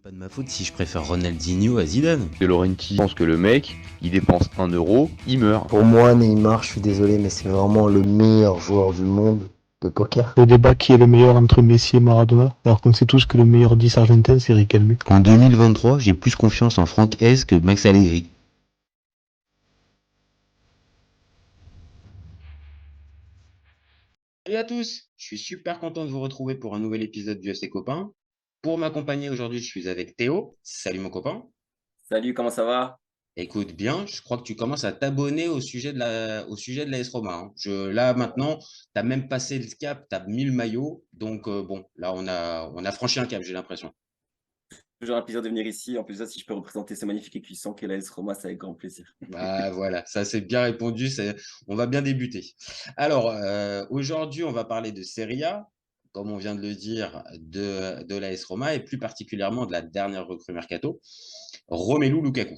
Pas de ma faute si je préfère Ronaldinho à Zidane. De Laurenti pense que le mec, il dépense 1 euro, il meurt. Pour moi, Neymar, je suis désolé, mais c'est vraiment le meilleur joueur du monde de poker. Le débat qui est le meilleur entre Messi et Maradona, alors qu'on sait tous que le meilleur 10 argentin c'est Riquelme. En 2023, j'ai plus confiance en Franck Hez que Max Allegri. Salut à tous, je suis super content de vous retrouver pour un nouvel épisode du FC Copain. Pour m'accompagner aujourd'hui, je suis avec Théo. Salut mon copain. Salut, comment ça va? Écoute bien, je crois que tu commences à t'abonner au sujet de l'AS Roma, hein. Là maintenant, tu as même passé le cap, tu as mis le maillot. Donc bon, là on a franchi un cap, j'ai l'impression. Toujours un plaisir de venir ici. En plus, ça, si je peux représenter ce magnifique écuisson qu'est l'AS Roma, c'est avec grand plaisir. Bah voilà, ça c'est bien répondu, on va bien débuter. Alors, aujourd'hui, on va parler de Serie A, comme on vient de le dire, de l'AS Roma et plus particulièrement de la dernière recrue Mercato, Romelu Lukaku.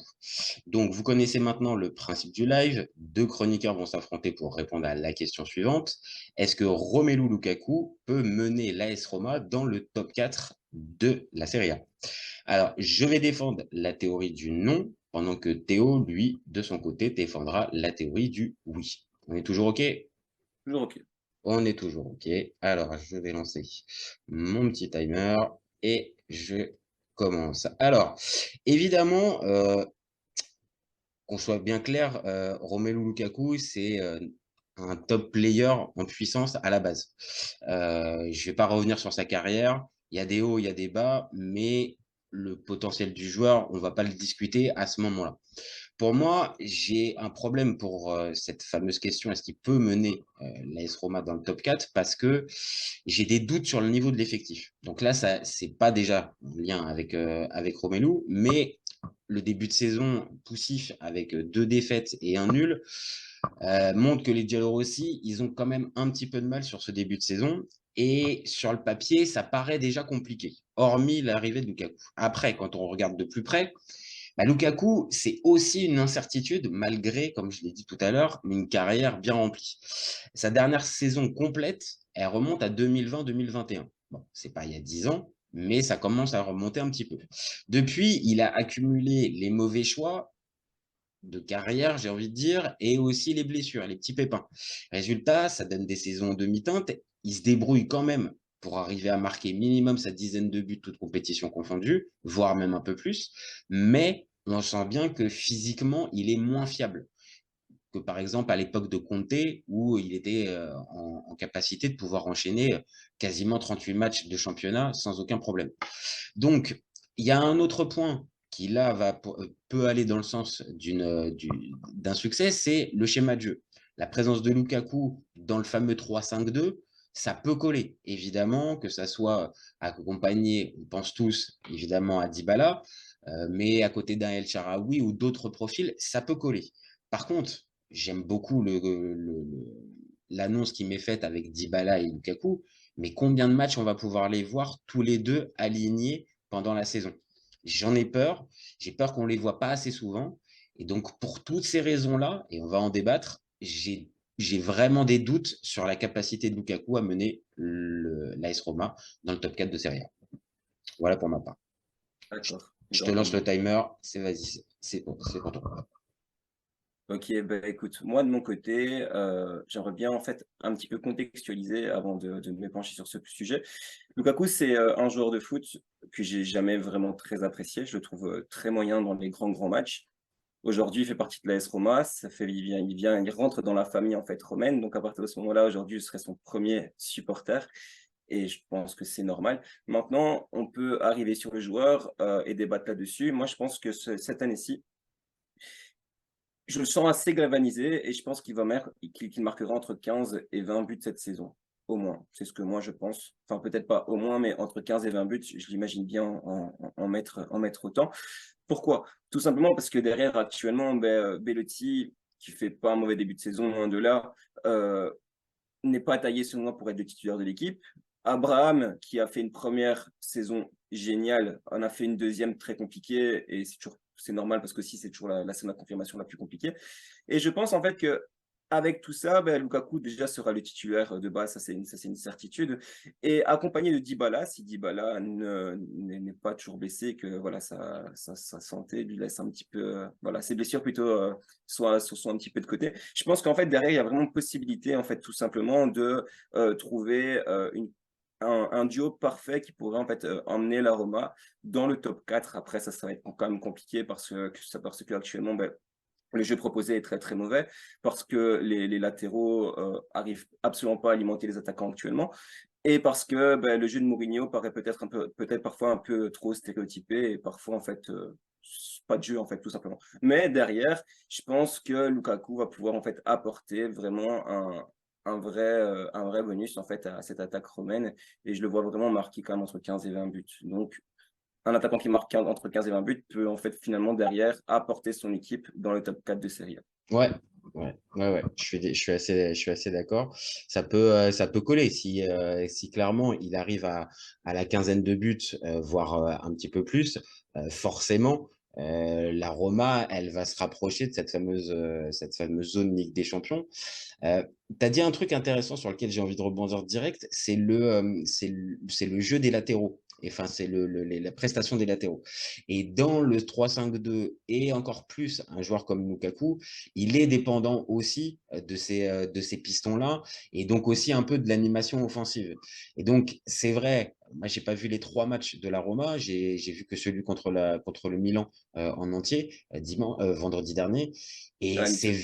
Donc, vous connaissez maintenant le principe du live. Deux chroniqueurs vont s'affronter pour répondre à la question suivante. Est-ce que Romelu Lukaku peut mener l'AS Roma dans le top 4 de la Serie A? Alors, je vais défendre la théorie du non, pendant que Théo, lui, de son côté, défendra la théorie du oui. On est toujours OK? Toujours OK. On est toujours OK. Alors, je vais lancer mon petit timer et je commence. Alors, évidemment, qu'on soit bien clair, Romelu Lukaku, c'est un top player en puissance à la base. Je ne vais pas revenir sur sa carrière. Il y a des hauts, il y a des bas, mais le potentiel du joueur, on ne va pas le discuter à ce moment-là. Pour moi, j'ai un problème pour cette fameuse question, est-ce qu'il peut mener l'AS Roma dans le top 4? Parce que j'ai des doutes sur le niveau de l'effectif. Donc là, ça c'est pas déjà en lien avec Romelu, mais le début de saison poussif avec 2 défaites et un nul montre que les Giallorossi, ils ont quand même un petit peu de mal sur ce début de saison. Et sur le papier, ça paraît déjà compliqué, hormis l'arrivée de Lukaku. Après, quand on regarde de plus près, bah, Lukaku, c'est aussi une incertitude, malgré, comme je l'ai dit tout à l'heure, une carrière bien remplie. Sa dernière saison complète, elle remonte à 2020-2021. Bon, c'est pas il y a 10 ans, mais ça commence à remonter un petit peu. Depuis, il a accumulé les mauvais choix de carrière, j'ai envie de dire, et aussi les blessures, les petits pépins. Résultat, ça donne des saisons en demi-teinte. Il se débrouille quand même pour arriver à marquer minimum sa dizaine de buts, toutes compétitions confondues, voire même un peu plus. Mais on sent bien que physiquement, il est moins fiable que par exemple à l'époque de Conte, où il était en capacité de pouvoir enchaîner quasiment 38 matchs de championnat sans aucun problème. Donc, il y a un autre point qui là peut aller dans le sens d'un succès, c'est le schéma de jeu. La présence de Lukaku dans le fameux 3-5-2, ça peut coller. Évidemment, que ça soit accompagné, on pense tous évidemment à Dybala, mais à côté d'un El Shaarawy ou d'autres profils, ça peut coller. Par contre, j'aime beaucoup l'annonce qui m'est faite avec Dybala et Lukaku, mais combien de matchs on va pouvoir les voir tous les deux alignés pendant la saison? J'en ai peur. J'ai peur qu'on ne les voit pas assez souvent. Et donc, pour toutes ces raisons-là, et on va en débattre, j'ai vraiment des doutes sur la capacité de Lukaku à mener l'AS Roma dans le top 4 de Serie A. Voilà pour ma part. D'accord. Je te lance le timer. Vas-y, c'est pour toi. Ok, bah écoute, moi de mon côté, j'aimerais bien en fait un petit peu contextualiser avant de me pencher sur ce sujet. Lukaku, c'est un joueur de foot que j'ai jamais vraiment très apprécié. Je le trouve très moyen dans les grands matchs. Aujourd'hui, il fait partie de l'AS Roma. Il rentre dans la famille en fait romaine. Donc à partir de ce moment-là, aujourd'hui, je serai son premier supporter. Et je pense que c'est normal. Maintenant, on peut arriver sur le joueur et débattre là-dessus. Moi, je pense que cette année-ci, je le sens assez galvanisé et je pense qu'il marquera entre 15 et 20 buts cette saison, au moins. C'est ce que moi je pense. Enfin, peut-être pas au moins, mais entre 15 et 20 buts, je l'imagine bien en mettre autant. Pourquoi? Tout simplement parce que derrière, actuellement, Bellotti, qui fait pas un mauvais début de saison, loin de là, n'est pas taillé selon moi pour être le titulaire de l'équipe. Abraham, qui a fait une première saison géniale, en a fait une deuxième très compliquée et c'est normal parce que si c'est toujours la confirmation la plus compliquée. Et je pense en fait que avec tout ça, ben, Lukaku déjà sera le titulaire de base, ça c'est une certitude. Et accompagné de Dybala, si Dybala n'est pas toujours blessé, que voilà, sa santé lui laisse un petit peu, voilà, ses blessures plutôt sont un petit peu de côté. Je pense qu'en fait, derrière, il y a vraiment possibilité, en fait, tout simplement de trouver un duo parfait qui pourrait en fait emmener la Roma dans le top 4. Après, ça va être quand même compliqué parce que actuellement, ben, le jeu proposé est très très mauvais parce que les latéraux arrivent absolument pas à alimenter les attaquants actuellement et parce que ben, le jeu de Mourinho paraît peut-être parfois un peu trop stéréotypé et parfois en fait pas de jeu en fait tout simplement. Mais derrière, je pense que Lukaku va pouvoir en fait apporter vraiment un vrai bonus en fait à cette attaque romaine et je le vois vraiment marquer quand même entre 15 et 20 buts. Donc un attaquant qui marque entre 15 et 20 buts peut en fait finalement derrière apporter son équipe dans le top 4 de Serie A. Ouais, ouais. Je suis assez d'accord. Ça peut coller si clairement il arrive à la quinzaine de buts, voire un petit peu plus, forcément, la Roma, elle va se rapprocher de cette fameuse zone Ligue des Champions. Tu as dit un truc intéressant sur lequel j'ai envie de rebondir direct, c'est le jeu des latéraux. Et enfin, c'est la prestation des latéraux. Et dans le 3-5-2 et encore plus un joueur comme Lukaku, il est dépendant aussi de ces pistons-là et donc aussi un peu de l'animation offensive. Et donc, c'est vrai, moi, j'ai pas vu les 3 matchs de la Roma, j'ai vu que celui contre le Milan en entier, vendredi dernier. Et Ouais, nickel.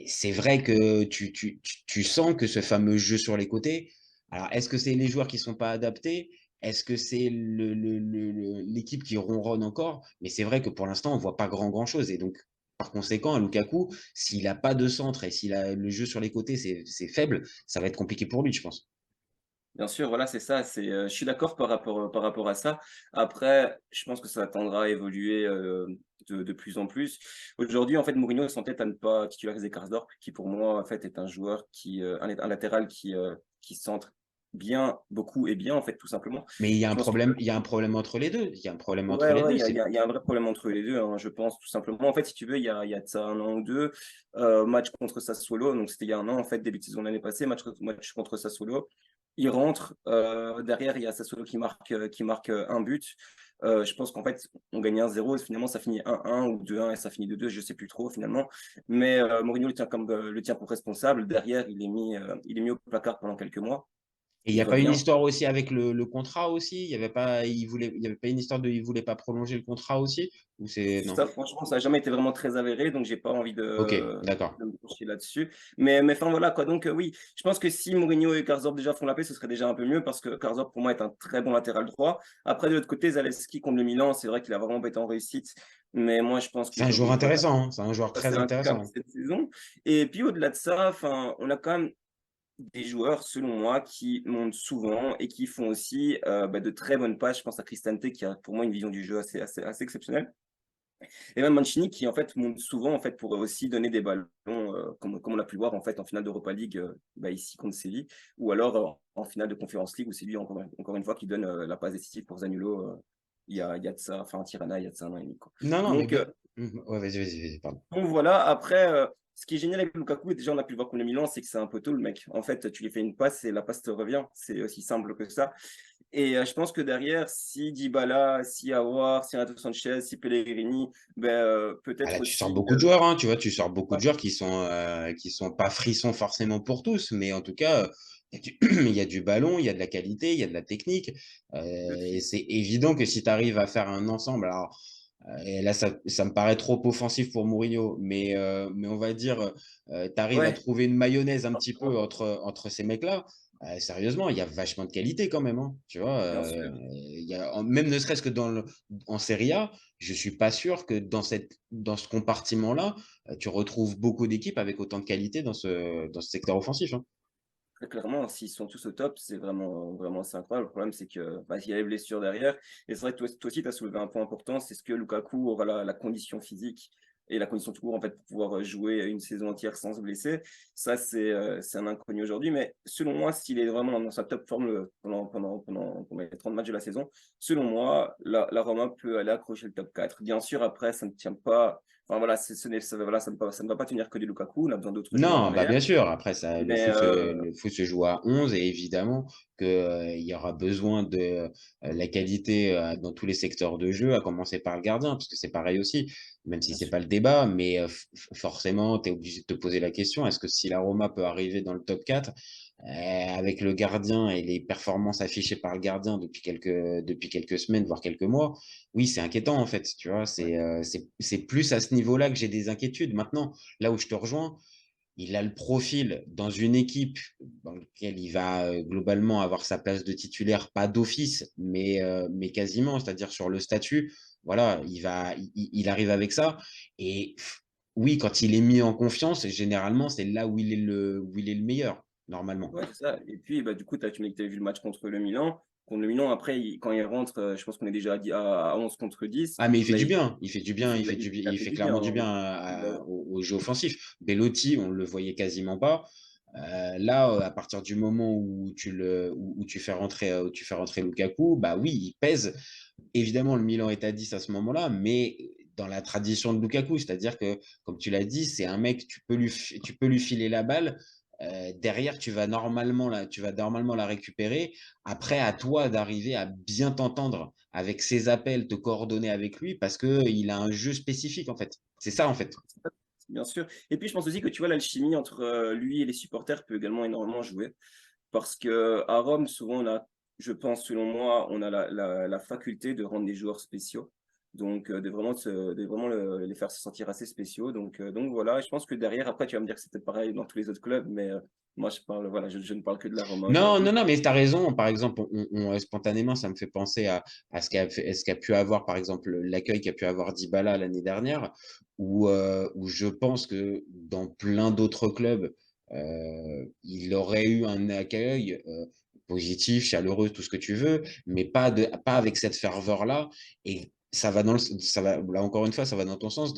c'est vrai que tu sens que ce fameux jeu sur les côtés, alors est-ce que c'est les joueurs qui sont pas adaptés? Est-ce que c'est l'équipe qui ronronne encore? Mais c'est vrai que pour l'instant, on voit pas grand-chose. Et donc, par conséquent, à Lukaku, s'il a pas de centre et s'il a le jeu sur les côtés, c'est faible, ça va être compliqué pour lui, je pense. Bien sûr, voilà, c'est ça. Je suis d'accord par rapport à ça. Après, je pense que ça tendra à évoluer de plus en plus. Aujourd'hui, en fait, Mourinho s'entête à ne pas titulariser Karsdorp, qui pour moi, en fait, est un joueur un latéral qui centre bien, beaucoup et bien, en fait, tout simplement. Mais Je pense que il y a un problème entre les deux. Il y a un problème entre ouais, les ouais, deux. C'est il y a un vrai problème entre les deux, hein, je pense, tout simplement. En fait, si tu veux, il y a de ça un an ou deux, match contre Sassuolo, donc c'était il y a un an, en fait, début de saison l'année passée, match contre Sassuolo. Il rentre, derrière, il y a Sassuolo qui marque un but. Je pense qu'en fait, on gagne 1-0, et finalement, ça finit 1-1 ou 2-1, et ça finit 2-2, je sais plus trop, finalement. Mais Mourinho le tient pour responsable. Derrière, il est mis au placard pendant quelques mois. Et il n'y Il a pas une revient. histoire aussi avec le contrat aussi? Il y avait pas une histoire il voulait pas prolonger le contrat aussi? Ou c'est, non? Ça, franchement, ça n'a jamais été vraiment très avéré, donc j'ai pas envie Ok, d'accord. de me pencher là-dessus. Mais enfin, voilà, quoi. Donc, oui, je pense que si Mourinho et Karsdorp déjà font la paix, ce serait déjà un peu mieux parce que Karsdorp, pour moi, est un très bon latéral droit. Après, de l'autre côté, Zalewski contre le Milan, c'est vrai qu'il a vraiment pas été en réussite. Mais moi, je pense C'est un joueur qu'aujourd'hui, il va intéressant, hein. C'est un joueur passer très un cap intéressant. cette saison. Et puis, au-delà de ça, enfin, on a quand même des joueurs, selon moi, qui montent souvent et qui font aussi bah, de très bonnes passes. Je pense à Cristante, qui a pour moi une vision du jeu assez exceptionnelle. Et même Mancini qui en fait monte souvent en fait pour aussi donner des ballons comme on l'a pu voir en fait en finale d'Europa League bah, ici contre Séville ou alors en finale de Conference League où c'est lui encore une fois qui donne la passe décisive pour Zaniolo il y a de ça enfin Tirana il y a de ça un an et demi quoi. Non, non, mais Donc bien. Ouais, vas-y, pardon. donc voilà, après, ce qui est génial avec Lukaku, et déjà on a pu le voir contre le Milan, c'est que c'est un poteau, le mec. En fait, tu lui fais une passe et la passe te revient. C'est aussi simple que ça. Et je pense que derrière, si Dybala, si Aouar, si Renato Sanchez, si Pellegrini, ben, Ah, là, peut-être tu sors aussi. beaucoup de joueurs, hein, tu vois, tu sors beaucoup Ouais, de joueurs qui sont pas frissons forcément pour tous, mais en tout cas, il y a il y a du ballon, il y a de la qualité, il y a de la technique. de Et suite. c'est évident que si tu arrives à faire un ensemble, alors, et là, ça me paraît trop offensif pour Mourinho, mais on va dire, tu arrives à Ouais, trouver une mayonnaise un petit peu entre ces mecs-là. Sérieusement, il y a vachement de qualité quand même, hein, tu vois. bien sûr. Même ne serait-ce que en Serie A, je suis pas sûr que dans ce compartiment-là, tu retrouves beaucoup d'équipes avec autant de qualité dans ce secteur offensif, hein. Très clairement, s'ils sont tous au top, c'est vraiment c'est incroyable. Le problème, c'est que bah, il y a les blessures derrière. Et c'est vrai que toi aussi, tu as soulevé un point important, c'est ce que Lukaku aura la condition physique et la condition tout court en fait, pour pouvoir jouer une saison entière sans se blesser. Ça, c'est un inconnu aujourd'hui. Mais selon moi, s'il est vraiment dans sa top forme pendant les 30 matchs de la saison, selon moi, la Roma peut aller accrocher le top 4. Bien sûr, après, ça ne tient pas enfin voilà, voilà, ça ne va pas tenir que du Lukaku, on a besoin d'autres joueurs Non, bah, derrière. bien sûr, après ça Mais euh, le foot se joue à 11 et évidemment que, il y aura besoin de, la qualité, dans tous les secteurs de jeu, à commencer par le gardien, parce que c'est pareil aussi, même si bien c'est sûr, pas le débat, mais, forcément, tu es obligé de te poser la question: «Est-ce que si la Roma peut arriver dans le top 4, avec le gardien et les performances affichées par le gardien depuis quelques semaines, voire quelques mois?» Oui, c'est inquiétant, en fait, tu vois? ouais, C'est plus à ce niveau-là que j'ai des inquiétudes. Maintenant, là où je te rejoins, il a le profil dans une équipe dans laquelle il va, globalement avoir sa place de titulaire, pas d'office, mais quasiment, c'est-à-dire sur le statut. Voilà, il arrive avec ça et oui, quand il est mis en confiance, généralement, c'est là où il est le meilleur, normalement. ouais, c'est ça. Et puis, bah, du coup, tu m'as dit que tu avais vu le match contre le Milan. Contre le Milan, après, quand il rentre, je pense qu'on est déjà à 11 contre 10. Ah, mais il fait Bah, du bien, il fait du il bien, fait, il fait du bien, il a il fait fait du bien, clairement du hein. bien Il a- au jeu offensif. Belotti, on le voyait quasiment pas. Là, à partir du moment où tu fais rentrer Lukaku, bah oui, il pèse. Évidemment, le Milan est à 10 à ce moment-là, mais dans la tradition de Lukaku, c'est-à-dire que, comme tu l'as dit, c'est un mec, tu peux lui filer la balle. Derrière, tu vas normalement la récupérer. Après, à toi d'arriver à bien t'entendre avec ses appels, te coordonner avec lui, parce que il a un jeu spécifique, en fait. C'est ça, en fait. Bien sûr. Et puis, je pense aussi que tu vois, l'alchimie entre lui et les supporters peut également énormément jouer. Parce que à Rome, souvent, je pense, selon moi, on a la faculté de rendre les joueurs spéciaux. Donc, de vraiment les faire se sentir assez spéciaux. Donc voilà. Et je pense que derrière, après, tu vas me dire que c'était pareil dans tous les autres clubs, mais moi, voilà, je ne parle que de la Roma Non, non, aujourd'hui. non, mais tu as raison. Par exemple, spontanément, ça me fait penser à ce qu'a pu avoir, par exemple, l'accueil qu'a pu avoir Dybala l'année dernière, où je pense que dans plein d'autres clubs, il aurait eu un accueil positif, chaleureux, tout ce que tu veux, mais pas avec cette ferveur-là. Et là encore une fois, ça va dans ton sens.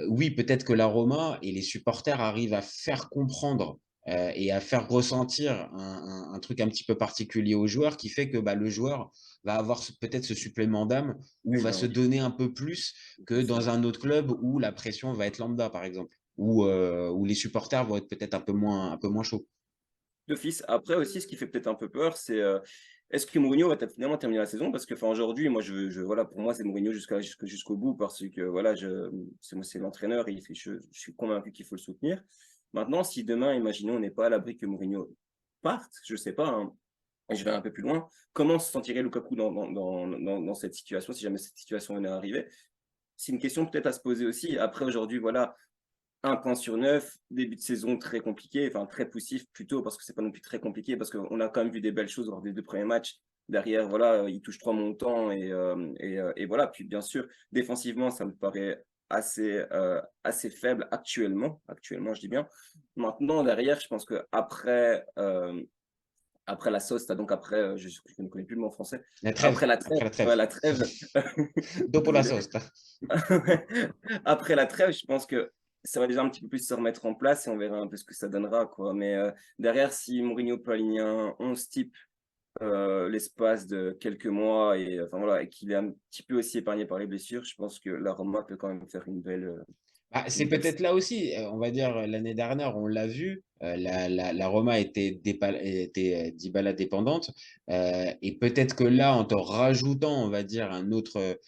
Oui, peut-être que la Roma et les supporters arrivent à faire comprendre et à faire ressentir un truc un petit peu particulier au joueur qui fait que bah, le joueur va avoir peut-être ce supplément d'âme ou va se Non, donner un peu plus que c'est dans vrai. un autre club où la pression va être lambda, par exemple, où les supporters vont être peut-être un peu moins chauds. D'office. Après aussi, ce qui fait peut-être un peu peur, c'est, est-ce que Mourinho va finalement terminer la saison? Parce que, enfin, aujourd'hui, moi, voilà, pour moi, c'est Mourinho jusqu'au bout parce que, voilà, c'est l'entraîneur et je suis convaincu qu'il faut le soutenir. Maintenant, si demain, imaginons, on n'est pas à l'abri que Mourinho parte, je sais pas, hein, et je vais un peu plus loin, comment se sentirait Lukaku dans cette situation, si jamais cette situation venait à arriver? C'est une question peut-être à se poser aussi. Après, aujourd'hui, voilà, un point sur 9, début de saison très compliqué, enfin très poussif plutôt, parce que c'est pas non plus très compliqué, parce qu'on a quand même vu des belles choses lors des 2 premiers matchs. Derrière, voilà, il touche 3 montants et voilà. Puis bien sûr, défensivement, ça me paraît assez faible actuellement, je dis bien. Maintenant, derrière, je pense qu'après après la sauce, tu donc après, je ne connais plus le mot en français. La trêve, Après la trêve, après la ouais, trêve. la trêve. Dopo la Désolé. sosta. Après la trêve, je pense que ça va déjà un petit peu plus se remettre en place et on verra un peu ce que ça donnera, quoi. Mais derrière, si Mourinho peut aligner un 11 type l'espace de quelques mois et enfin voilà, et qu'il est un petit peu aussi épargné par les blessures, je pense que la Roma peut quand même faire Bah, c'est une belle peut-être saison. là aussi, on va dire, l'année dernière, on l'a vu, la Roma était Dybala dépendante, et peut-être que là, en te rajoutant, on va dire, un autre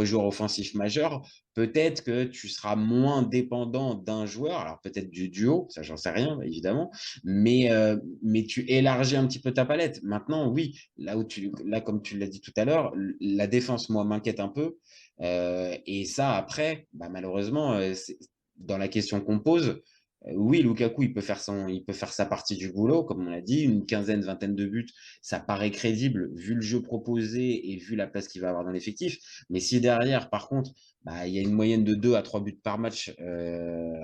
joueur offensif majeur, peut-être que tu seras moins dépendant d'un joueur, alors peut-être du duo, ça j'en sais rien, évidemment, mais tu élargis un petit peu ta palette. Maintenant, oui, là, comme tu l'as dit tout à l'heure, la défense, moi, m'inquiète un peu. Et ça, après, bah, malheureusement, dans la question qu'on pose, oui, Lukaku, il peut faire sa partie du boulot, comme on l'a dit, une quinzaine, vingtaine de buts, ça paraît crédible vu le jeu proposé et vu la place qu'il va avoir dans l'effectif. Mais si derrière, par contre, bah, il y a une moyenne de 2 à 3 buts par match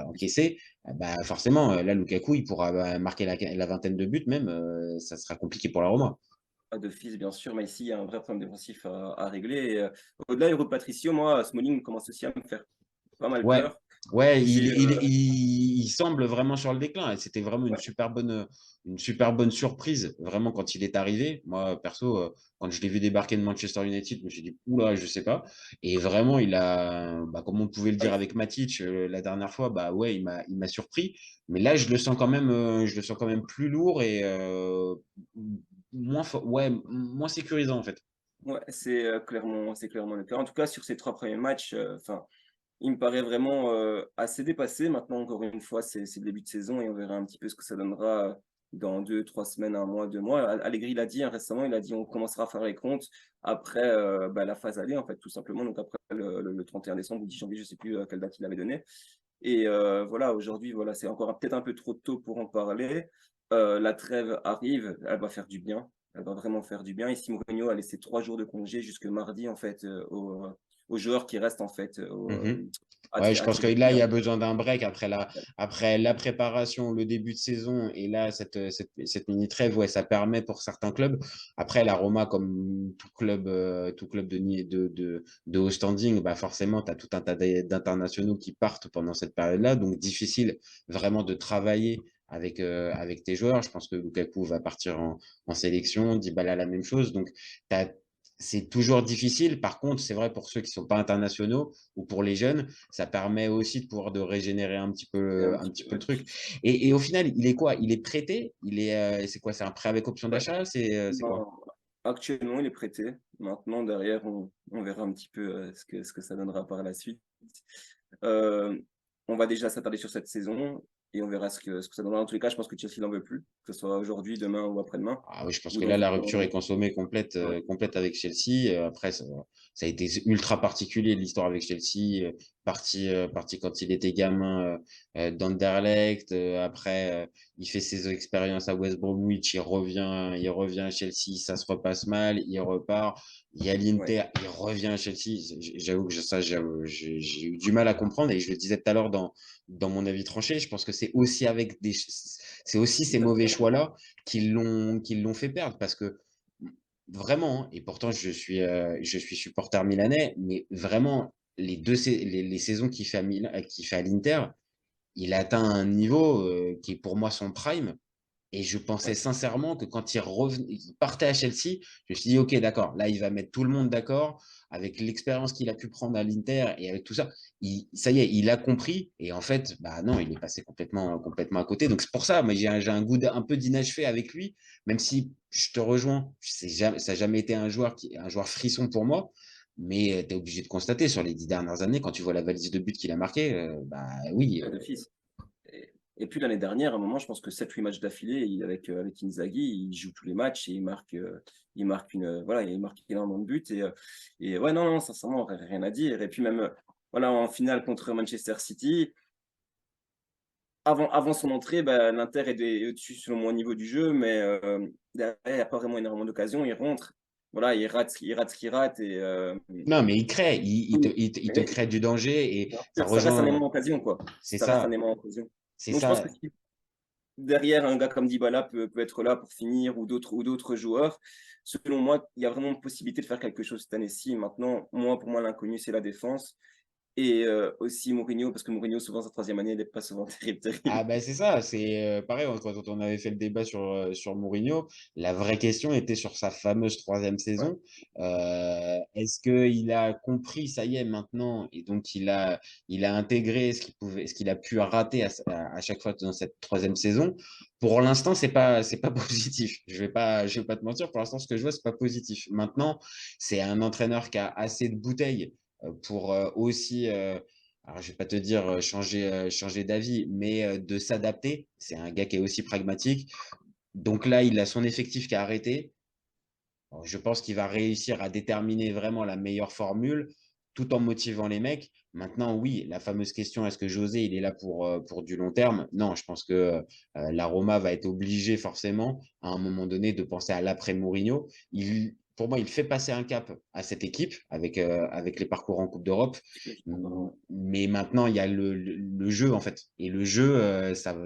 encaissés, bah, forcément, là, Lukaku, il pourra marquer la vingtaine de buts même, ça sera compliqué pour la Roma. Pas d'office, bien sûr, mais ici, il y a un vrai problème défensif à régler. Et, au-delà de Patricio, moi, Smalling commence aussi à me faire pas mal Ouais, peur. ouais, J'ai il semble vraiment sur le déclin. Et c'était vraiment ouais, une super bonne surprise, vraiment, quand il est arrivé. Moi, perso, quand je l'ai vu débarquer de Manchester United, je me suis dit, oula, je sais pas. Et vraiment, comme on pouvait le dire ouais, avec Matic la dernière fois, bah ouais, il m'a surpris. Mais là, je le sens quand même plus lourd et ouais, moins sécurisant, en fait. ouais, c'est clairement le cas. En tout cas, sur ces 3 premiers matchs, enfin, il me paraît vraiment, assez dépassé. Maintenant, encore une fois, c'est le début de saison et on verra un petit peu ce que ça donnera, dans 2, 3 semaines, un mois, 2 mois. Allegri l'a dit, hein, récemment, il a dit: «On commencera à faire les comptes après, la phase aller», en fait, tout simplement, donc après le 31 décembre ou 10 janvier, je sais plus, quelle date il avait donné et voilà, aujourd'hui, voilà, c'est encore peut-être un peu trop tôt pour en parler. La trêve arrive, elle va faire du bien, elle va vraiment faire du bien. Ici, Mourinho a laissé 3 jours de congé jusque mardi, en fait, aux joueurs qui restent, en fait, Mhm. Ouais, je à pense que Tiresport. là, il y a besoin d'un break après la préparation, le début de saison et là, cette mini trêve, ouais, ça permet pour certains clubs. Après, la Roma, comme tout club de haut standing, bah forcément, tu as tout un tas d'internationaux qui partent pendant cette période-là. Donc, difficile vraiment de travailler avec tes joueurs. Je pense que Lukaku va partir en sélection, Dybala la même chose. Donc, t'as c'est toujours difficile. Par contre, c'est vrai pour ceux qui sont pas internationaux ou pour les jeunes, ça permet aussi de pouvoir de régénérer Et un un petit petit peu, peu le ouais. truc. Et au final, il est quoi? Il est prêté? C'est quoi? C'est un prêt avec option Ouais, d'achat? C'est quoi? non, actuellement, il est prêté. Maintenant, derrière, on verra un petit peu, ce que ça donnera par la suite. Heu, on va déjà s'attarder sur cette saison et on verra ce que ça donnera. Dans tous les cas, je pense que Chelsea n'en veut plus, que ce soit aujourd'hui, demain ou après-demain Ah oui, je pense ou que dans là, un la rupture est temps consommée ouais, complète avec Chelsea. Après, ça a été ultra particulier l'histoire avec Chelsea. Parti quand il était gamin d'Anderlecht. Après, il fait ses expériences à West Bromwich. Il revient à Chelsea. Ça se repasse mal. Il repart. Il y a ouais, l'Inter. Il revient à Chelsea. J'avoue que j'ai eu du mal à comprendre. Et je le disais tout à l'heure dans mon avis tranché. Je pense que c'est aussi ces mauvais choix-là qui l'ont fait perdre parce que vraiment, et pourtant je suis supporter milanais, mais vraiment, les saisons qu'il fait qu'il fait à l'Inter, il a atteint un niveau qui est pour moi son prime. Et je pensais ouais, sincèrement que quand il partait à Chelsea, je me suis dit, OK, d'accord, là, il va mettre tout le monde d'accord avec l'expérience qu'il a pu prendre à l'Inter et avec tout ça. Ça y est, il a compris. Et en fait, bah non, il est passé complètement à côté. Donc, c'est pour ça, moi, j'ai un goût un peu d'inachevé avec lui, même si je te rejoins. Ça n'a jamais été un joueur frisson pour moi. Mais tu es obligé de constater sur les 10 dernières années, quand tu vois la valise de buts qu'il a marqué, bah oui, ouais, d'office et puis l'année dernière, à un moment, je pense que 7 ou 8 matchs d'affilée, avec Inzaghi, il joue tous les matchs et il marque voilà, il marque énormément de buts et ouais, non, non, sincèrement, rien à dire et puis même, voilà, en finale contre Manchester City, avant son entrée, bah, l'Inter est au-dessus selon moi au niveau du jeu, mais derrière, il y a pas vraiment énormément d'occasions. Il rentre, voilà, il rate ce qu'il rate et non, mais il crée, il te mais crée du danger et bien ça sûr, ça reste un rejoint, aimant d'occasion, quoi. c'est Ça reste un ça, aimant d'occasion. c'est Donc je pense ça. que si derrière un gars comme Dybala peut être là pour finir ou d'autres joueurs, selon moi, il y a vraiment une possibilité de faire quelque chose cette année-ci. Maintenant, pour moi, l'inconnu, c'est la défense et aussi Mourinho, parce que Mourinho, souvent, sa 3e année, elle est pas souvent terrible, Ah terrible. ben c'est ça, c'est pareil, quand on avait fait le débat sur Mourinho, la vraie question était sur sa fameuse troisième Ouais, saison. Est-ce qu'il a compris, ça y est, maintenant, et donc il a intégré ce qu'il a pu rater à chaque fois dans cette troisième saison. Pour l'instant, c'est pas positif. Je vais pas te mentir, pour l'instant, ce que je vois, c'est pas positif. Maintenant, c'est un entraîneur qui a assez de bouteilles pour aussi alors je vais pas te dire changer d'avis, mais de s'adapter. C'est un gars qui est aussi pragmatique. Donc là, il a son effectif qui a arrêté. Alors, je pense qu'il va réussir à déterminer vraiment la meilleure formule tout en motivant les mecs. Maintenant, oui, la fameuse question, est-ce que José, il est là pour du long terme? Non, je pense que la Roma va être obligée forcément, à un moment donné, de penser à l'après Mourinho. Pour moi, il fait passer un cap à cette équipe avec les parcours en Coupe d'Europe. je suis d'accord, ouais. Mais maintenant, il y a le jeu, en fait. Et le jeu, ça.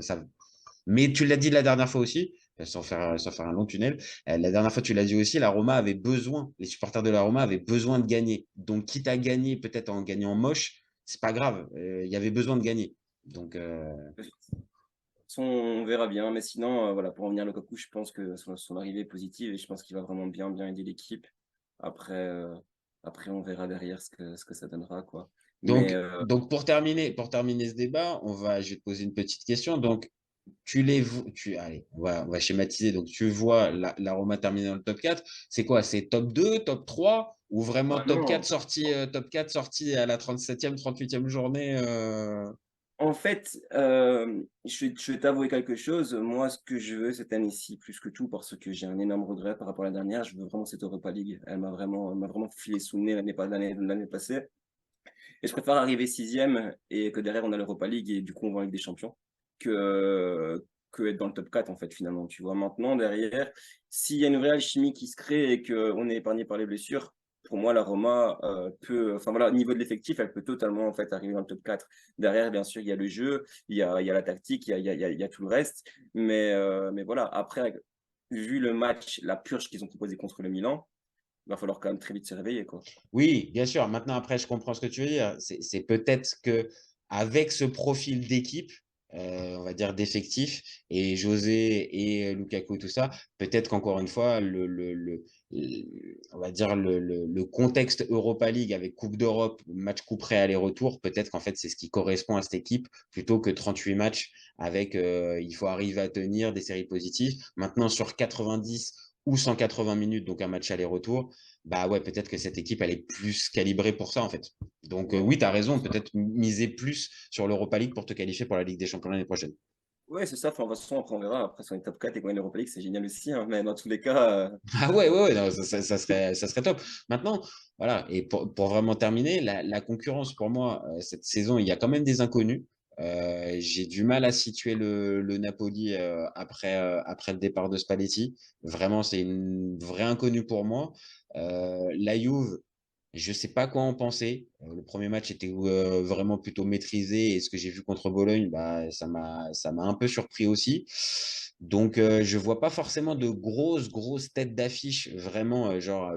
Mais tu l'as dit la dernière fois aussi, sans faire un long tunnel, la dernière fois, tu l'as dit aussi, les supporters de la Roma avaient besoin de gagner. Donc, quitte à gagner, peut-être en gagnant moche, c'est pas grave. Il y avait besoin de gagner. Donc, On verra bien. Mais sinon, voilà, pour en venir à Lukaku, je pense que son arrivée est positive et je pense qu'il va vraiment bien aider l'équipe. Après, on verra derrière ce que ça donnera, quoi. Mais donc pour terminer ce débat, je vais te poser une petite question. Donc, allez, on va schématiser. Donc, tu vois la Roma terminer dans le top 4. C'est quoi? C'est top 2, top 3 ou vraiment ah non, top 4 sorti à la 37e, 38e journée en fait, je vais t'avouer quelque chose. Moi, ce que je veux cette année-ci, plus que tout, parce que j'ai un énorme regret par rapport à la dernière, je veux vraiment cette Europa League. Elle m'a vraiment filé sous le nez l'année passée. Et je préfère arriver 6e et que derrière, on a l'Europa League et du coup, on va en Ligue des Champions que être dans le top 4, en fait, finalement. Tu vois, maintenant, derrière, s'il y a une vraie alchimie qui se crée et qu'on est épargné par les blessures, pour moi, la Roma enfin voilà, au niveau de l'effectif, elle peut totalement en fait arriver dans le top 4. Derrière, bien sûr, il y a le jeu, il y a la tactique, il y a tout le reste. Mais voilà, après, vu le match, la purge qu'ils ont proposé contre le Milan, il va falloir quand même très vite se réveiller, quoi. Oui, bien sûr. Maintenant, après, je comprends ce que tu veux dire. C'est peut-être que avec ce profil d'équipe, on va dire d'effectif, et José et Lukaku, tout ça, peut-être qu'encore une fois, on va dire le contexte Europa League avec Coupe d'Europe, match couperé aller-retour, peut-être qu'en fait, c'est ce qui correspond à cette équipe plutôt que 38 matchs avec il faut arriver à tenir des séries positives. Maintenant, sur 90 ou 180 minutes, donc un match aller-retour, bah ouais, peut-être que cette équipe, elle est plus calibrée pour ça, en fait. Donc, Ouais, oui, tu as raison, peut-être miser plus sur l'Europa League pour te qualifier pour la Ligue des Champions l'année prochaine. ouais, c'est ça. Enfin, de toute façon, après, on verra. Après, sur les top 4 et gagner l'Europa League, c'est génial aussi, hein. Mais dans tous les cas, Ah ouais, ouais, ouais, non, ça serait top. Maintenant, voilà, et pour vraiment terminer, la concurrence pour moi, cette saison, il y a quand même des inconnus. J'ai du mal à situer le Napoli après le départ de Spalletti. Vraiment, c'est une vraie inconnue pour moi. La Juve, je sais pas quoi en penser. Le premier match était vraiment plutôt maîtrisé et ce que j'ai vu contre Bologne, bah, ça m'a un peu surpris aussi. Donc, je vois pas forcément de grosses têtes d'affiche, vraiment, genre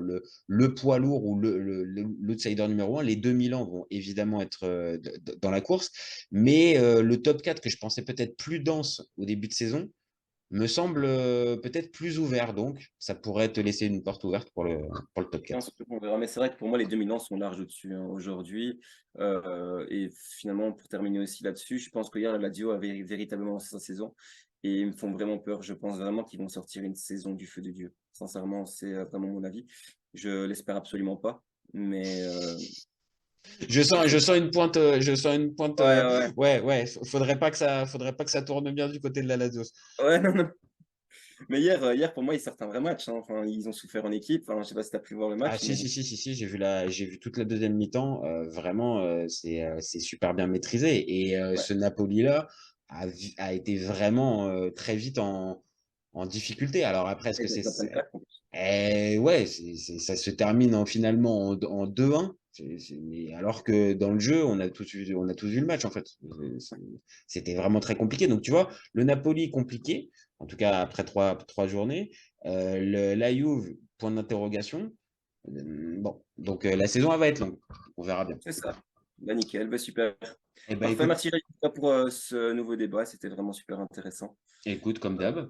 le poids lourd ou l'outsider numéro un. Les deux Milan vont évidemment être dans la course, mais le top 4 que je pensais peut-être plus dense au début de saison me semble peut-être plus ouvert. Donc, ça pourrait te laisser une porte ouverte pour le top non, 4. surtout qu'on verra. Mais c'est vrai que pour moi, les dominants sont larges au-dessus, hein, aujourd'hui. Et finalement, pour terminer aussi là-dessus, je pense que hier, la Lazio avait véritablement lancé sa saison et ils me font vraiment peur. Je pense vraiment qu'ils vont sortir une saison du feu de Dieu. Sincèrement, c'est vraiment mon avis. Je l'espère absolument pas. Mais Je je... sens une pointe, Ouais, ouais. ouais, ouais, faudrait pas que ça tourne bien du côté de la Lazio. Ouais, non, non. Mais hier, pour moi, ils sortent un vrai match, hein. Enfin, ils ont souffert en équipe. Enfin, je sais pas si tu as pu voir le Ah match, si, mais si, si, si, si, j'ai vu toute la deuxième mi-temps. Vraiment, c'est super bien maîtrisé. Et ouais, ce Napoli-là a été vraiment très vite en difficulté. Alors après, est-ce que ils ont c'est... pris plein de claques, en plus. Ouais, ça se termine finalement en 2-1. Mais alors que dans le jeu, on a tous vu le match en fait. C'était vraiment très compliqué. Donc tu vois, le Napoli compliqué, en tout cas après trois journées. La Juve, point d'interrogation. Bon, donc la saison elle va être longue. On verra bien. C'est ça. Bah, nickel, bah, super. Eh ben Parfait, écoute, merci Rachida, pour ce nouveau débat, c'était vraiment super intéressant. écoute, comme d'hab,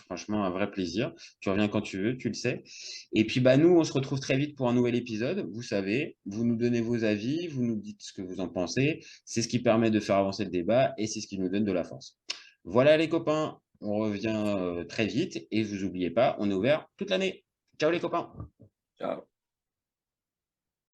franchement, un vrai plaisir. Tu reviens quand tu veux, tu le sais. Et puis, bah, nous, on se retrouve très vite pour un nouvel épisode. Vous savez, vous nous donnez vos avis, vous nous dites ce que vous en pensez. C'est ce qui permet de faire avancer le débat et c'est ce qui nous donne de la force. Voilà, les copains, on revient très vite et vous n'oubliez pas, on est ouvert toute l'année. Ciao, les copains. Ciao.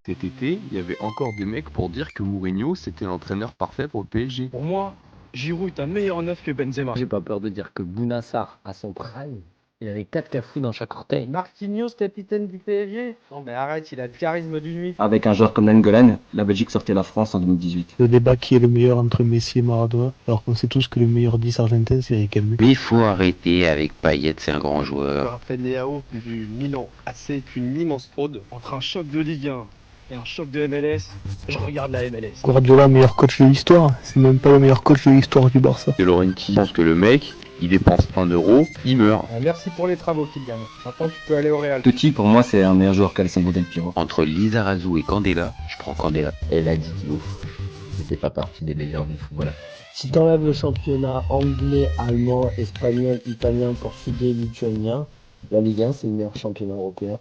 Cet été, il y avait encore des mecs pour dire que Mourinho, c'était l'entraîneur parfait pour le PSG. Pour moi, Giroud est un meilleur neuf que Benzema. J'ai pas peur de dire que Bounassar, à son prime, il avait 4 cafous dans chaque orteil. Marquinhos, capitaine du PSG? Non mais arrête, il a le charisme d'une nuit. Avec un joueur comme Nainggolan, la Belgique sortait la France en 2018. Le débat qui est le meilleur entre Messi et Maradona, alors qu'on sait tous que le meilleur 10 argentin c'est Riquelme. Mais il faut arrêter avec Payet, c'est un grand joueur. Rafael Leao du Milan AC est une immense fraude. Entre un choc de Ligue 1 et un choc de MLS, je regarde la MLS. Guardiola, meilleur coach de l'histoire, c'est même pas le meilleur coach de l'histoire du Barça. De Laurenti pense que le mec, il dépense 1 euro, il meurt. Merci pour les travaux, Kylian. Maintenant tu peux aller au Real. Totti, pour moi, c'est un meilleur joueur qu'Alessandro Del Piero. Entre Lizarazu et Candela, je prends Candela. Et là, dit ouf. il fait pas partie des meilleurs du football. Si t'enlèves le championnat anglais, allemand, espagnol, italien, portugais, lituanien, la Ligue 1 c'est le meilleur championnat européen.